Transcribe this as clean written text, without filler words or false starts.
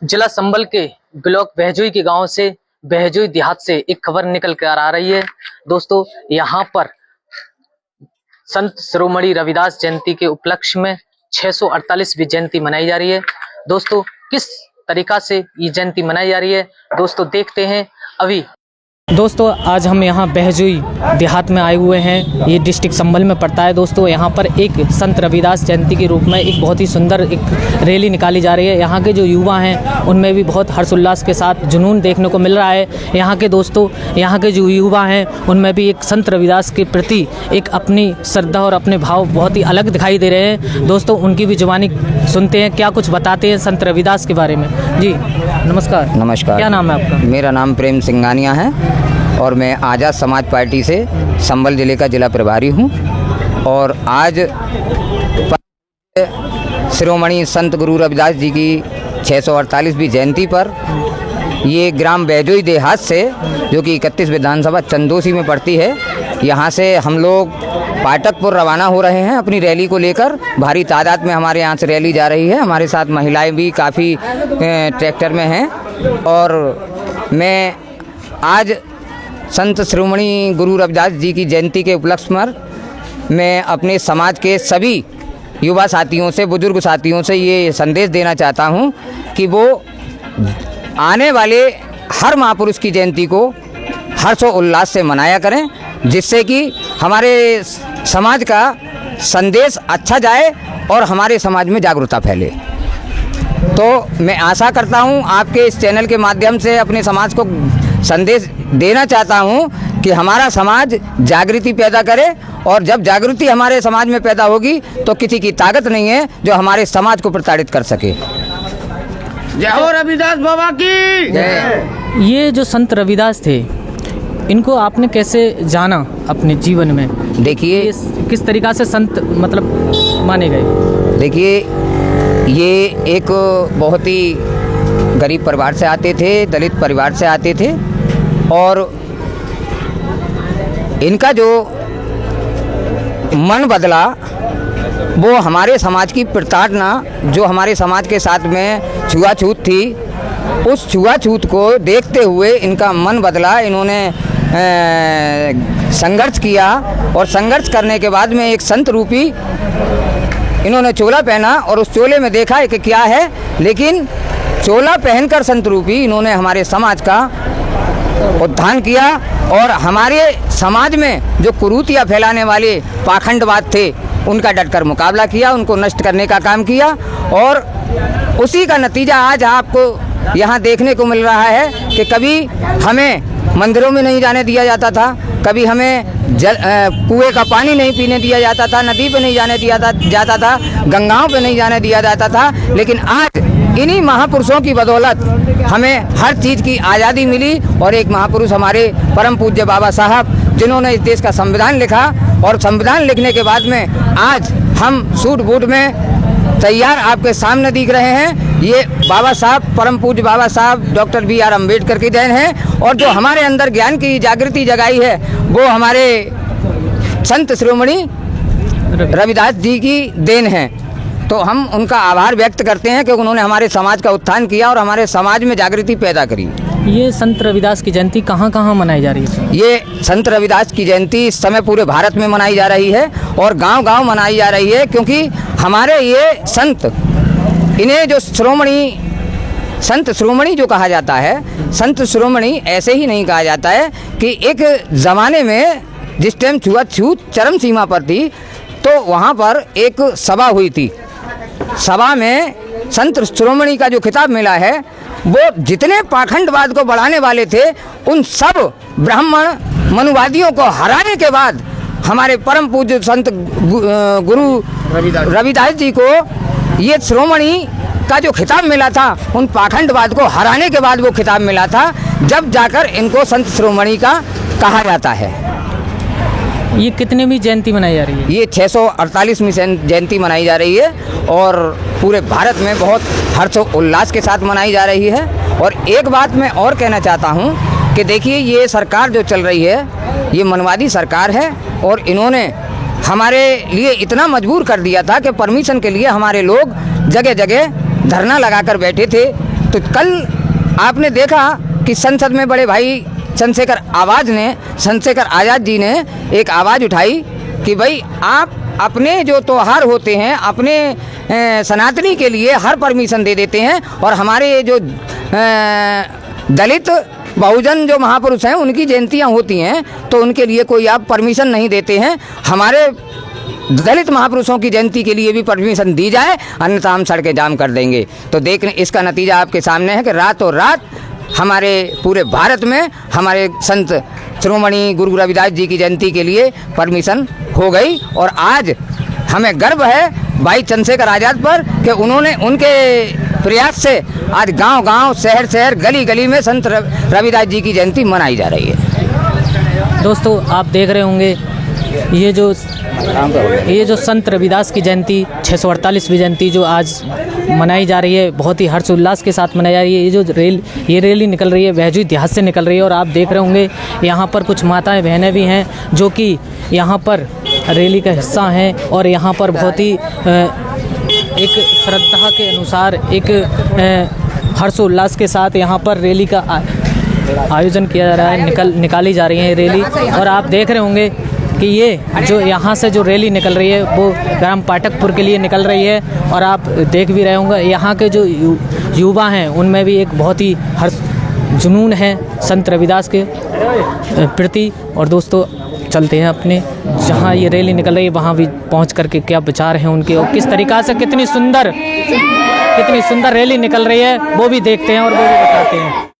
जिला संभल के ब्लॉक बहजोई के गांव से बहजोई देहात से एक खबर निकल कर आ रही है। दोस्तों, यहाँ पर संत शिरोमणि रविदास जयंती के उपलक्ष्य में 648वीं जयंती मनाई जा रही है। दोस्तों, किस तरीका से ये जयंती मनाई जा रही है दोस्तों देखते हैं अभी। दोस्तों, आज हम यहाँ बहजोई देहात में आए हुए हैं। ये डिस्ट्रिक्ट संभल में पड़ता है। दोस्तों, यहाँ पर एक संत रविदास जयंती के रूप में एक बहुत ही सुंदर एक रैली निकाली जा रही है। यहाँ के जो युवा हैं उनमें भी बहुत हर्षोल्लास के साथ जुनून देखने को मिल रहा है। यहाँ के दोस्तों, यहाँ के जो युवा हैं उनमें भी एक संत रविदास के प्रति एक अपनी श्रद्धा और अपने भाव बहुत ही अलग दिखाई दे रहे हैं। दोस्तों, उनकी भी जुबानी सुनते हैं, क्या कुछ बताते हैं संत रविदास के बारे में। जी नमस्कार। नमस्कार। क्या नाम है आपका? मेरा नाम प्रेम सिंघानिया है और मैं आज़ाद समाज पार्टी से संभल जिले का जिला प्रभारी हूँ। और आज शिरोमणि संत गुरु रविदास जी की 648वीं जयंती पर ये ग्राम बहजोई देहात से, जो कि 31 विधानसभा चंदोसी में पड़ती है, यहाँ से हम लोग पाटकपुर रवाना हो रहे हैं अपनी रैली को लेकर। भारी तादाद में हमारे यहाँ से रैली जा रही है। हमारे साथ महिलाएं भी काफ़ी ट्रैक्टर में हैं। और मैं आज संत शिरोमणि गुरु रविदास जी की जयंती के उपलक्ष्य पर मैं अपने समाज के सभी युवा साथियों से, बुजुर्ग साथियों से ये संदेश देना चाहता हूँ कि वो आने वाले हर महापुरुष की जयंती को हर्ष और उल्लास से मनाया करें, जिससे कि हमारे समाज का संदेश अच्छा जाए और हमारे समाज में जागरूकता फैले। तो मैं आशा करता हूँ आपके इस चैनल के माध्यम से अपने समाज को संदेश देना चाहता हूँ कि हमारा समाज जागृति पैदा करे। और जब जागृति हमारे समाज में पैदा होगी तो किसी की ताकत नहीं है जो हमारे समाज को प्रताड़ित कर सके। जय हो रविदास बाबा की जय। ये जो संत रविदास थे, इनको आपने कैसे जाना अपने जीवन में? देखिए, किस तरीक़ा से संत मतलब माने गए? देखिए, ये एक बहुत ही गरीब परिवार से आते थे, दलित परिवार से आते थे। और इनका जो मन बदला वो हमारे समाज की प्रताड़ना, जो हमारे समाज के साथ में छुआछूत थी, उस छुआछूत को देखते हुए इनका मन बदला। इन्होंने संघर्ष किया और संघर्ष करने के बाद में एक संत रूपी इन्होंने चोला पहना और उस चोले में देखा कि क्या है, लेकिन चोला पहनकर संत रूपी इन्होंने हमारे समाज का उत्थान किया और हमारे समाज में जो कुरीतियाँ फैलाने वाले पाखंडवाद थे उनका डटकर मुकाबला किया, उनको नष्ट करने का काम किया। और उसी का नतीजा आज आपको यहाँ देखने को मिल रहा है कि कभी हमें मंदिरों में नहीं जाने दिया जाता था, कभी हमें कुएं का पानी नहीं पीने दिया जाता था, नदी पे नहीं जाने दिया जाता था, गंगाओं पे नहीं जाने दिया जाता था। लेकिन आज इन्हीं महापुरुषों की बदौलत हमें हर चीज़ की आज़ादी मिली। और एक महापुरुष हमारे परम पूज्य बाबा साहब, जिन्होंने इस देश का संविधान लिखा, और संविधान लिखने के बाद में आज हम सूट बूट में तैयार आपके सामने दिख रहे हैं। ये बाबा साहब, परम पूज्य बाबा साहब डॉक्टर B.R. अम्बेडकर की देन है। और जो हमारे अंदर ज्ञान की जागृति जगाई है वो हमारे संत शिरोमणि रविदास जी की देन है। तो हम उनका आभार व्यक्त करते हैं कि उन्होंने हमारे समाज का उत्थान किया और हमारे समाज में जागृति पैदा करी। ये संत रविदास की जयंती कहाँ कहाँ मनाई जा रही है? ये संत रविदास की जयंती इस समय पूरे भारत में मनाई जा रही है और गांव-गांव मनाई जा रही है, क्योंकि हमारे ये संत, इन्हें जो संत शिरोमणि जो कहा जाता है, संत शिरोमणि ऐसे ही नहीं कहा जाता है कि एक ज़माने में जिस टाइम छुआछूत चरम सीमा पर थी तो वहाँ पर एक सभा हुई थी। सभा में संत शिरोमणि का जो खिताब मिला है, वो जितने पाखंडवाद को बढ़ाने वाले थे उन सब ब्राह्मण मनुवादियों को हराने के बाद हमारे परम पूज्य संत गुरु रविदास जी को ये शिरोमणि का जो खिताब मिला था, उन पाखंडवाद को हराने के बाद वो खिताब मिला था, जब जाकर इनको संत शिरोमणि का कहा जाता है। ये कितनेवीं जयंती मनाई जा रही है? ये 648वीं जयंती मनाई जा रही है और पूरे भारत में बहुत हर्ष उल्लास के साथ मनाई जा रही है। और एक बात मैं और कहना चाहता हूँ कि देखिए, ये सरकार जो चल रही है ये मनवादी सरकार है और इन्होंने हमारे लिए इतना मजबूर कर दिया था कि परमिशन के लिए हमारे लोग जगह जगह धरना लगाकर बैठे थे तो कल आपने देखा कि संसद में बड़े भाई चंद्रशेखर आज़ाद जी ने एक आवाज़ उठाई कि भाई आप अपने जो त्योहार होते हैं अपने सनातनी के लिए हर परमिशन दे देते हैं, और हमारे जो दलित बहुजन जो महापुरुष हैं उनकी जयंतियाँ होती हैं तो उनके लिए कोई आप परमिशन नहीं देते हैं। हमारे दलित महापुरुषों की जयंती के लिए भी परमिशन दी जाए, अन्यथा हम सड़कें जाम कर देंगे। तो देखने इसका नतीजा आपके सामने है कि रातों रात हमारे पूरे भारत में हमारे संत श्रोमणी गुरु रविदास जी की जयंती के लिए परमिशन हो गई। और आज हमें गर्व है भाई चंद्रशेखर आज़ाद पर कि उन्होंने उनके प्रयास से आज गांव-गांव, शहर-शहर, गली-गली में संत रविदास जी की जयंती मनाई जा रही है। दोस्तों आप देख रहे होंगे ये जो संत रविदास की जयंती 648वीं जयंती जो आज मनाई जा रही है, बहुत ही हर्षोल्लास के साथ मनाई जा रही है। ये रैली निकल रही है बहजोई देहात से निकल रही है, और आप देख रहे होंगे यहाँ पर कुछ माताएं बहनें भी हैं जो कि यहाँ पर रैली का हिस्सा हैं, और यहाँ पर बहुत ही एक श्रद्धा के अनुसार एक हर्षोल्लास के साथ यहाँ पर रैली का आयोजन किया जा रहा है, निकाली जा रही है रैली। और आप देख रहे होंगे कि ये जो यहाँ से जो रैली निकल रही है वो ग्राम पाठकपुर के लिए निकल रही है, और आप देख भी रहे होंगे यहाँ के जो युवा हैं उनमें भी एक बहुत ही जुनून है संत रविदास के प्रति। और दोस्तों चलते हैं अपने जहाँ ये रैली निकल रही है वहाँ भी पहुँच करके क्या विचार हैं उनके, और किस तरीक़ा से कितनी सुंदर रैली निकल रही है वो भी देखते हैं और वो भी बताते हैं।